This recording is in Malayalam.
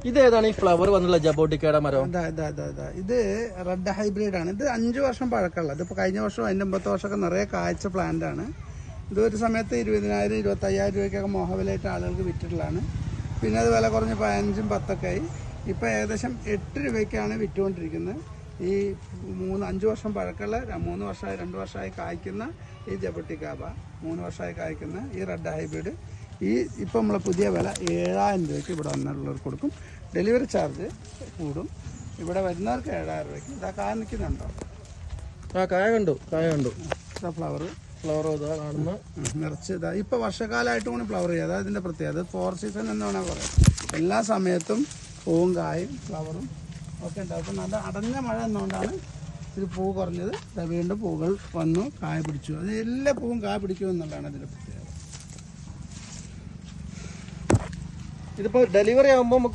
ഇത് ഏതാണ് ഈ ഫ്ലവർ വന്നുള്ള ജബോട്ടിക്കയുടെ മരം? ഇത് റെഡ് ഹൈബ്രിഡ് ആണ്. ഇത് 5 വർഷം പഴക്കമുള്ള. ഇതിപ്പോൾ കഴിഞ്ഞ വർഷം അതിൻ്റെ 50 വർഷമൊക്കെ നിറയെ കായ്ച്ച പ്ലാന്റ് ആണ്. ഇത് ഒരു സമയത്ത് 20,000 25,000 രൂപയ്ക്കൊക്കെ മോഹവിലായിട്ട് ആളുകൾക്ക് വിറ്റിട്ടുള്ളതാണ്. പിന്നെ അത് വില കുറഞ്ഞ് 15ഉം 10ഒക്കെ ആയി. ഇപ്പോൾ ഏകദേശം 8 രൂപയ്ക്കാണ് വിറ്റുകൊണ്ടിരിക്കുന്നത്. ഈ 5 വർഷം പഴക്കമുള്ള 3 വർഷമായി 2 വർഷമായി കായ്ക്കുന്ന ഈ ജബോട്ടിക്കാബ, 3 വർഷമായി കായ്ക്കുന്ന ഈ റെഡ് ഹൈബ്രിഡ്, ഈ ഇപ്പം നമ്മളെ പുതിയ വില 7,000 രൂപയ്ക്ക് ഇവിടെ വന്നിട്ടുള്ളവർക്ക് കൊടുക്കും. ഡെലിവറി ചാർജ് കൂടും. ഇവിടെ വരുന്നവർക്ക് 7,000 രൂപയ്ക്ക്. ഇതാ കായ നിൽക്കുന്നുണ്ടോ? കായ കണ്ടു. ഇതാ ഫ്ലവർ ഇതാ കാണുന്ന നിറച്ച് ഇതാ. ഇപ്പോൾ വർഷക്കാലമായിട്ട് കൂടി ഫ്ലവർ ചെയ്യുക. അതായത് ഇതിൻ്റെ പ്രത്യേകത. 4 സീസൺ എന്ന് വേണമെങ്കിൽ പറയാം. എല്ലാ സമയത്തും പൂവും കായും ഫ്ലവറും ഒക്കെ ഉണ്ടാവും. അപ്പോൾ നല്ല അടഞ്ഞ മഴ എന്നുകൊണ്ടാണ് ഇത് പൂ കുറഞ്ഞത്. വീണ്ടും പൂകൾ വന്നു, കായ പിടിച്ചു. അത് എല്ലാ പൂവും കായ പിടിക്കുമെന്നുള്ളതാണ് ഇതിൻ്റെ പ്രത്യേകത. ഇതിപ്പോൾ ഡെലിവറി ആകുമ്പോൾ